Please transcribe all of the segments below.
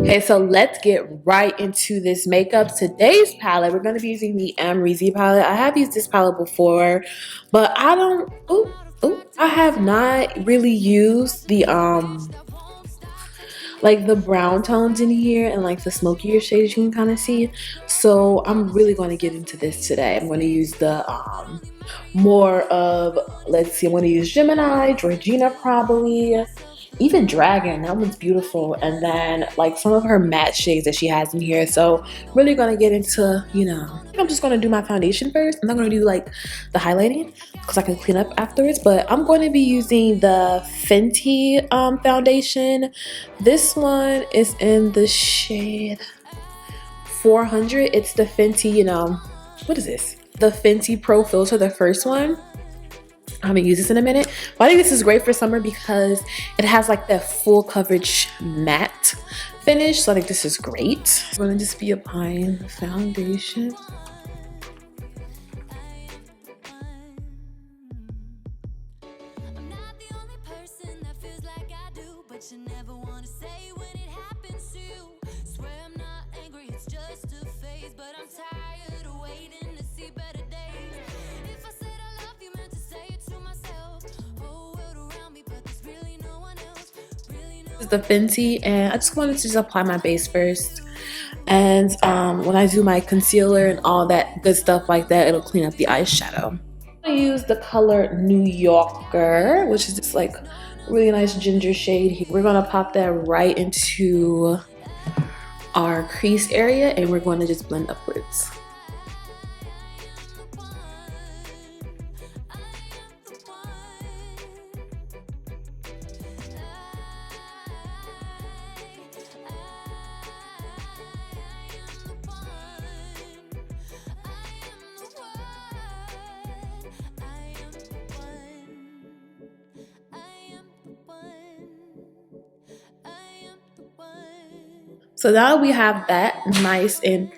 Okay, so let's get right into this makeup. Today's palette, we're going to be using the Amrezy palette. I have used this palette before, but I have not really used the like the brown tones in here and like the smokier shades you can kind of see. So I'm really going to get into this today. I'm going to use the more of, let's see, I'm going to use Gemini, Gorgina probably, even Dragon, that one's beautiful, and then like some of her matte shades that she has in here. So really gonna get into, you know, I'm just gonna do my foundation first. I'm not gonna do like the highlighting because I can clean up afterwards, but I'm going to be using the Fenty foundation. This one is in the shade 400. It's the Fenty, you know, what is this? The Fenty Pro Filter, the first one. I haven't used this in a minute, but I think this is great for summer because it has like that full coverage matte finish. So I think this is great. I'm gonna just be applying the foundation. This is the Fenty, and I just wanted to just apply my base first, and when I do my concealer and all that good stuff like that, it'll clean up the eyeshadow. I use the color New Yorker, which is just like a really nice ginger shade here. We're gonna pop that right into our crease area and we're going to just blend upwards. So now we have that nice and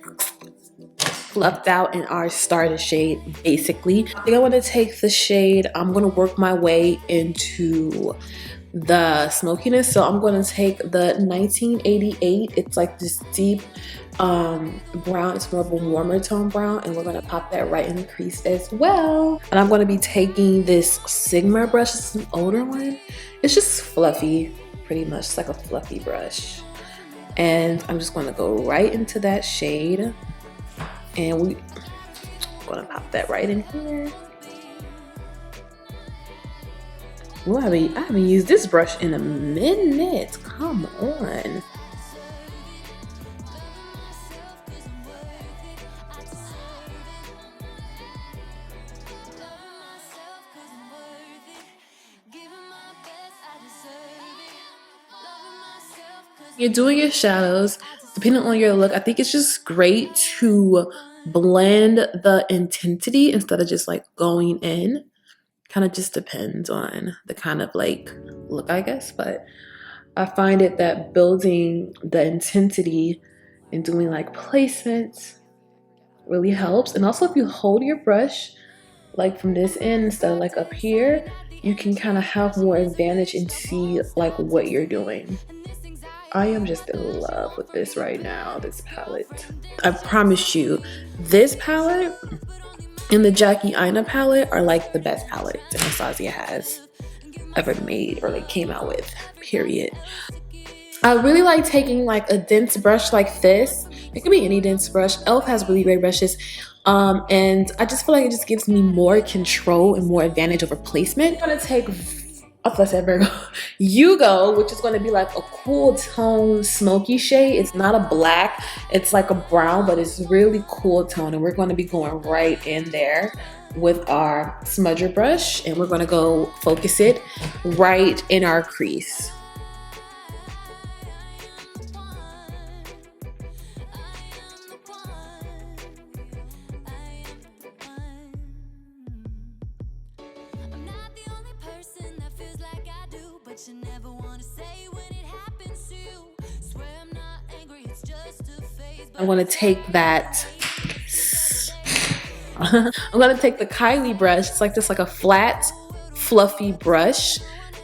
fluffed out in our starter shade, basically. I think I want to take the shade, I'm going to work my way into the smokiness. So I'm going to take the 1988. It's like this deep brown. It's more of a warmer tone brown, and we're going to pop that right in the crease as well. And I'm going to be taking this Sigma brush. It's an older one. It's just fluffy, pretty much. It's like a fluffy brush. And I'm just going to go right into that shade, and we're going to pop that right in here. Ooh, I haven't used this brush in a minute. Come on. You're doing your shadows, depending on your look, I think it's just great to blend the intensity instead of just like going in. Kind of just depends on the kind of like look, I guess, but I find it that building the intensity and doing like placements really helps. And also if you hold your brush like from this end instead of like up here, you can kind of have more advantage and see like what you're doing. I am just in love with this right now, this palette. I promise you, this palette and the Jackie Aina palette are like the best palette that Anastasia has ever made or like came out with, period. I really like taking like a dense brush like this. It could be any dense brush. e.l.f. has really great brushes. And I just feel like it just gives me more control and more advantage over placement. I'm gonna take Yugo, which is going to be like a cool tone smoky shade. It's not a black, it's like a brown, but it's really cool tone, and we're going to be going right in there with our smudger brush, and we're going to go focus it right in our crease. I'm gonna take that. I'm gonna take the Kylie brush. It's like this, like a flat, fluffy brush,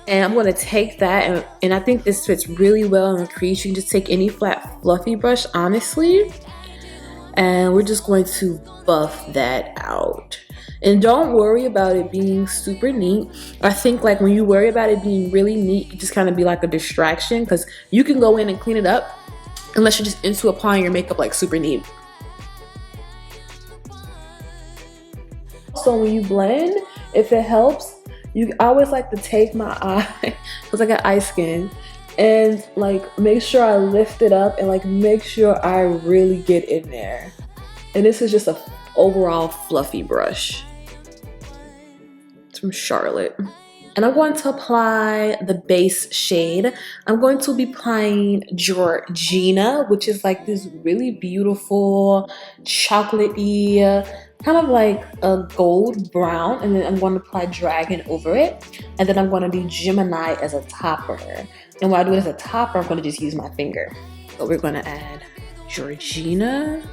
and I'm gonna take that, and I think this fits really well in the crease. You can just take any flat fluffy brush, honestly. And we're just going to buff that out. And don't worry about it being super neat. I think like when you worry about it being really neat, it just kind of be like a distraction, because you can go in and clean it up unless you're just into applying your makeup like super neat. So when you blend, if it helps, I always like to take my eye, because I got eye skin, and like make sure I lift it up and like make sure I really get in there. And this is just a overall fluffy brush. It's from Charlotte. And I'm going to apply the base shade. I'm going to be applying Gorgina, which is like this really beautiful chocolatey, kind of like a gold brown. And then I'm going to apply Dragon over it. And then I'm going to do Gemini as a topper. And when I do it as a topper, I'm going to just use my finger. So we're going to add Gorgina,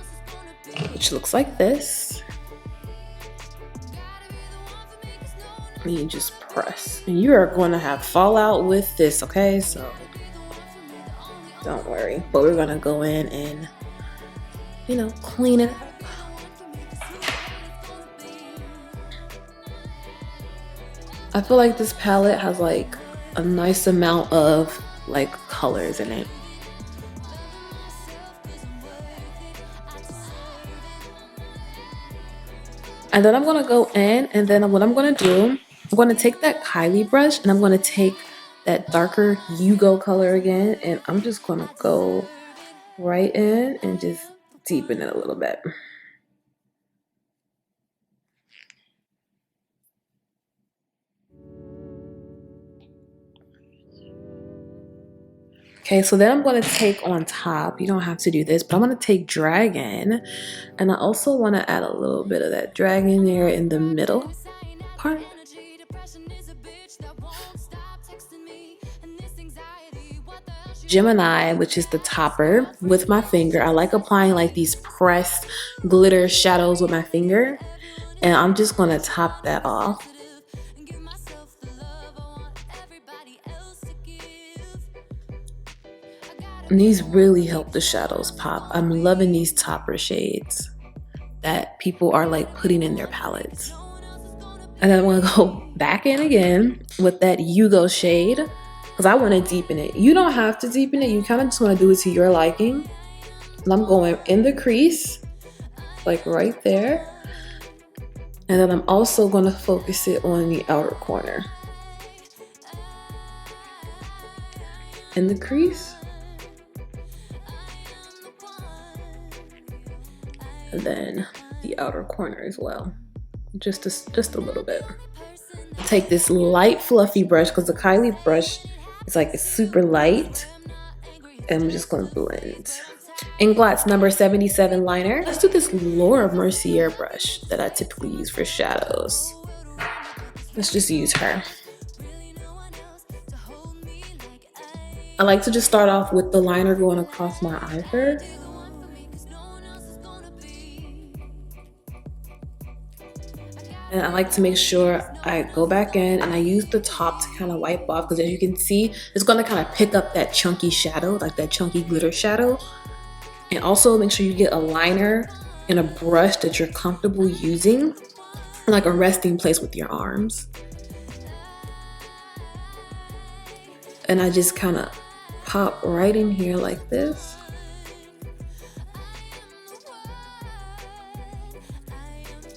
which looks like this. And you just press. And you are going to have fallout with this, okay? So don't worry. But we're going to go in and, you know, clean it up. I feel like this palette has like a nice amount of like colors in it. And then I'm gonna go in, and then what I'm gonna do, I'm gonna take that Kylie brush and I'm gonna take that darker Yugo color again, and I'm just gonna go right in and just deepen it a little bit. Okay, so then I'm going to take on top, you don't have to do this, but I'm going to take Dragon, and I also want to add a little bit of that Dragon there in the middle part. Gemini, which is the topper, with my finger. I like applying like these pressed glitter shadows with my finger, and I'm just going to top that off. And these really help the shadows pop. I'm loving these topper shades that people are like putting in their palettes. And then I'm gonna go back in again with that Yugo shade, because I want to deepen it. You don't have to deepen it, you kind of just want to do it to your liking. And I'm going in the crease, like right there. And then I'm also going to focus it on the outer corner. In the crease. And then the outer corner as well, just a little bit. Take this light fluffy brush, because the Kylie brush is like it's super light, and I'm just going to blend. Inglot's number 77 liner. Let's do this Laura Mercier brush that I typically use for shadows. Let's just use her. I like to just start off with the liner going across my eye first. And I like to make sure I go back in and I use the top to kind of wipe off, because as you can see, it's going to kind of pick up that chunky shadow, like that chunky glitter shadow. And also make sure you get a liner and a brush that you're comfortable using, like a resting place with your arms. And I just kind of pop right in here like this.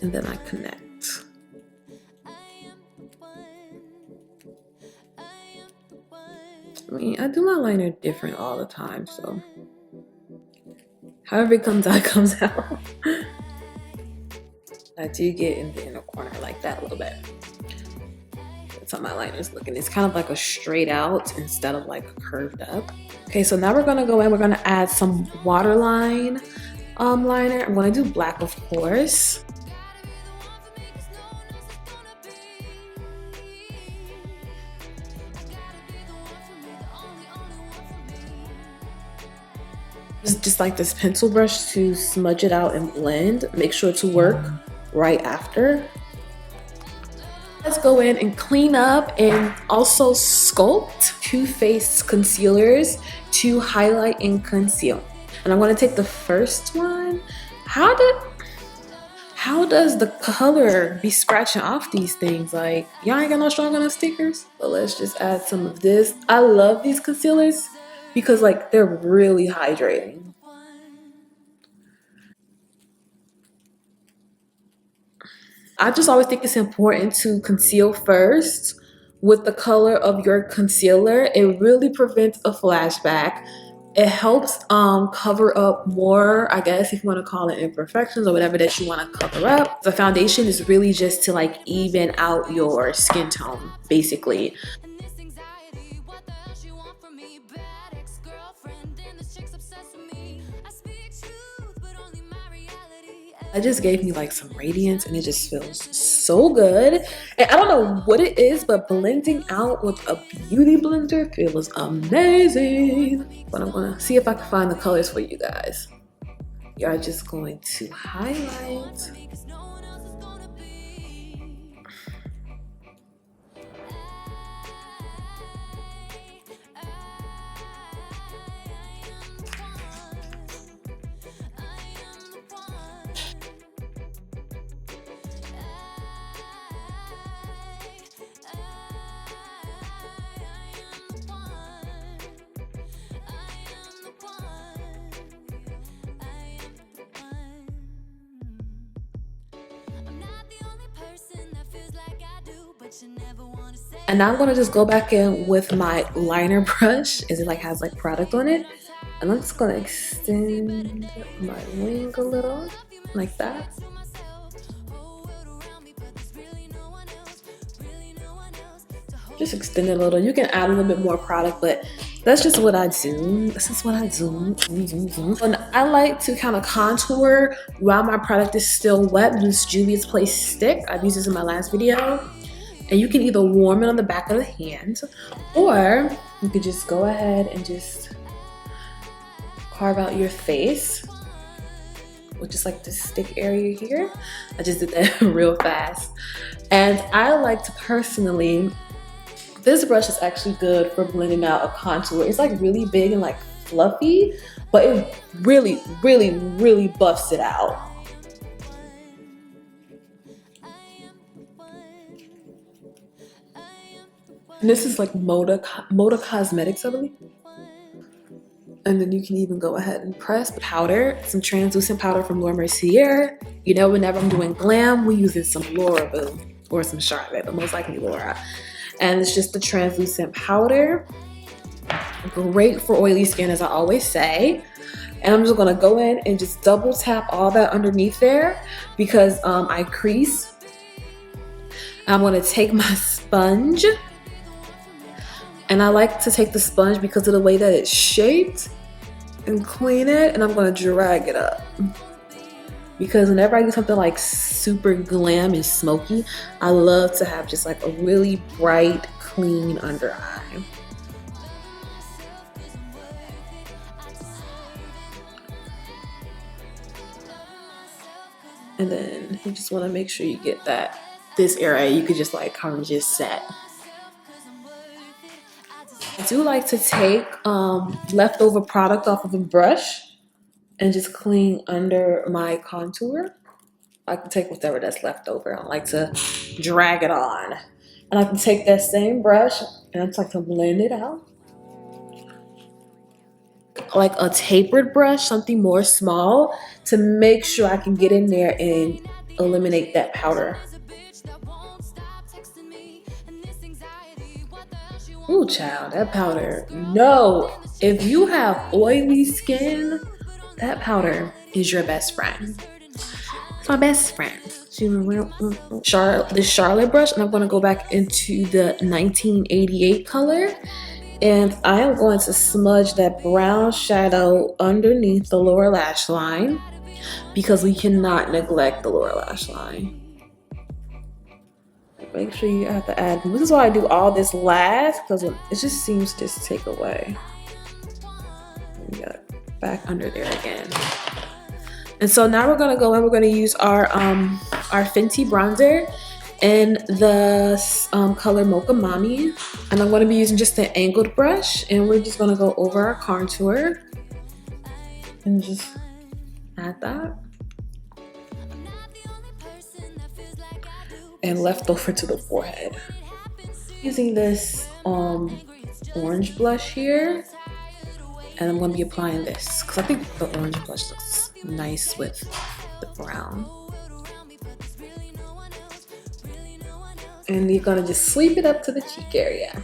And then I connect. I mean, I do my liner different all the time, so however it comes out, it comes out. I do get in the inner corner like that a little bit. That's how my liner's looking. It's kind of like a straight out instead of like curved up. Okay, so now we're gonna go in, we're gonna add some waterline liner. I'm gonna do black, of course. Just like this pencil brush to smudge it out and blend. Make sure to work right after. Let's go in and clean up and also sculpt. Too Faced concealers to highlight and conceal. And I'm going to take the first one. How does the color be scratching off these things? Like, y'all ain't got no strong enough stickers? But let's just add some of this. I love these concealers because like they're really hydrating. I just always think it's important to conceal first with the color of your concealer. It really prevents a flashback. It helps cover up more, I guess, if you want to call it imperfections or whatever that you want to cover up. The foundation is really just to like even out your skin tone, basically. It just gave me like some radiance and it just feels so good. And I don't know what it is, but blending out with a beauty blender feels amazing. But I'm gonna see if I can find the colors for you guys. You are just going to highlight. And now I'm gonna just go back in with my liner brush as it like has like product on it. And I'm just gonna extend my wing a little, like that. Just extend it a little. You can add a little bit more product, but that's just what I do. This is what I do. And I like to kind of contour while my product is still wet. Use Juvias Place Stick. I've used this in my last video. And you can either warm it on the back of the hand, or you could just go ahead and just carve out your face, which is like the stick area here. I just did that real fast. And I like to personally, this brush is actually good for blending out a contour. It's like really big and like fluffy, but it really, really, really buffs it out. And this is like Mocha Cosmetics, I believe. And then you can even go ahead and press powder, some translucent powder from Mercier. You know, whenever I'm doing glam, we use some Laura Boo or some Charlotte, but most likely Laura. And it's just the translucent powder. Great for oily skin, as I always say. And I'm just gonna go in and just double tap all that underneath there because I crease. I'm gonna take my sponge. And I like to take the sponge because of the way that it's shaped and clean it, and I'm gonna drag it up. Because whenever I do something like super glam and smoky, I love to have just like a really bright, clean under eye. And then you just wanna make sure you get this area, you could just like kind of just set. I do like to take leftover product off of a brush and just clean under my contour. I can take whatever that's left over. I like to drag it on. And I can take that same brush and I just like to blend it out. Like a tapered brush, something more small, to make sure I can get in there and eliminate that powder. Ooh, child, that powder. No, if you have oily skin, that powder is your best friend. It's my best friend. This Charlotte brush, and I'm going to go back into the 1988 color. And I am going to smudge that brown shadow underneath the lower lash line because we cannot neglect the lower lash line. Make sure you have to add. This is why I do all this last, because it just seems to just take away. We got it back under there again. And so now we're gonna go in. We're gonna use our Fenty bronzer in the color Mocha Mami, and I'm gonna be using just an angled brush, and we're just gonna go over our contour. And just add that. And left over to the forehead. Using this orange blush here. And I'm going to be applying this because I think the orange blush looks nice with the brown. And you're going to just sweep it up to the cheek area.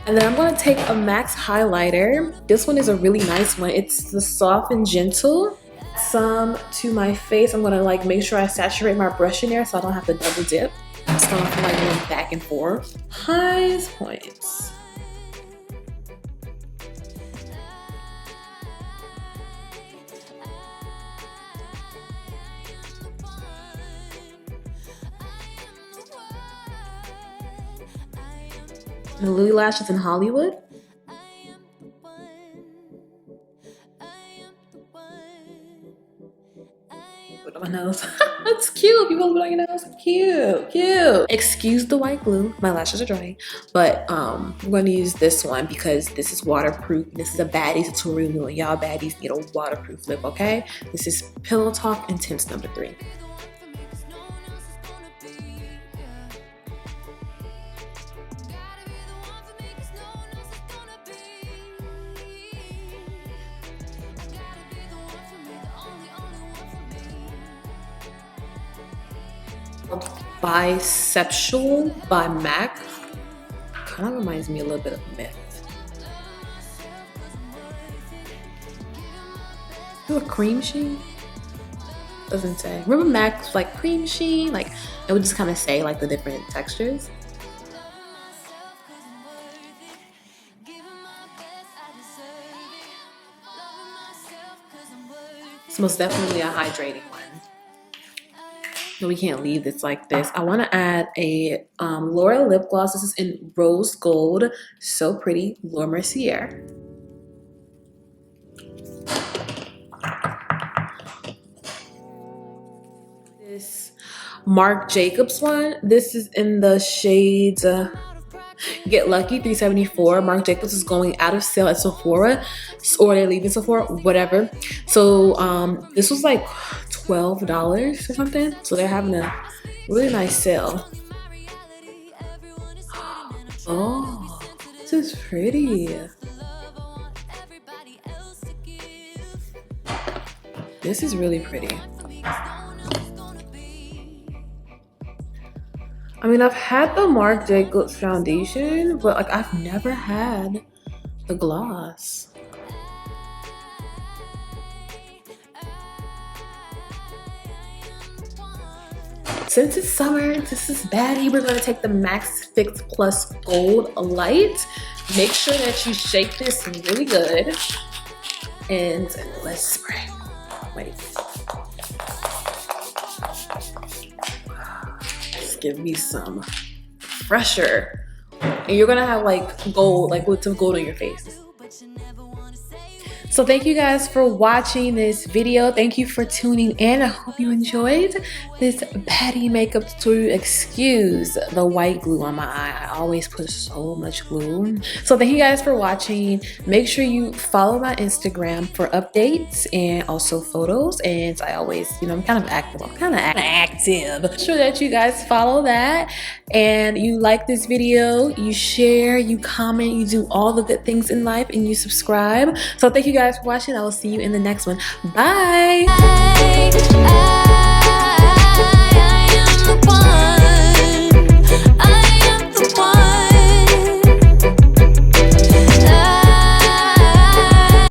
And then I'm going to take a MAC highlighter. This one is a really nice one. It's the Soft and Gentle. Some to my face. I'm going to like make sure I saturate my brush in there so I don't have to double dip. So I don't feel like going back and forth. Highest points. The Lilly lashes in Hollywood. Put on my nose. That's cute. People put on your nose. Cute, cute. Excuse the white glue. My lashes are drying, but I'm going to use this one because this is waterproof. This is a Baddie tutorial. Y'all baddies need a waterproof lip, okay? This is Pillow Talk Intense number 3. Bi-ceptual by MAC. Kind of reminds me a little bit of Myth. Is it a cream sheen? Doesn't say. Remember MAC's like cream sheen? Like it would just kind of say like the different textures. It's most definitely a hydrating one. No, we can't leave this like this. I want to add a Laura lip gloss. This is in rose gold. So pretty. Laura Mercier. This Marc Jacobs one. This is in the shades Get Lucky 374. Marc Jacobs is going out of sale at Sephora, or they're leaving Sephora, whatever. So this was like $12 or something. So they're having a really nice sale. Oh, this is pretty. This is really pretty. I mean, I've had the Marc Jacobs foundation, but like I've never had the gloss. Since it's summer, this is Baddie. We're gonna take the MAC Fix Plus Gold Light. Make sure that you shake this really good. And let's spray. Wait. Give me some fresher, and you're gonna have like gold, like lots of gold on your face. So thank you guys for watching this video. Thank you for tuning in. I hope you enjoyed this Baddie makeup tutorial. Excuse the white glue on my eye. I always put so much glue. So thank you guys for watching. Make sure you follow my Instagram for updates and also photos. And I always, you know, I'm kind of active. Make sure that you guys follow that. And you like this video, you share, you comment, you do all the good things in life, and you subscribe. So thank you guys for watching. I will see you in the next one. Bye.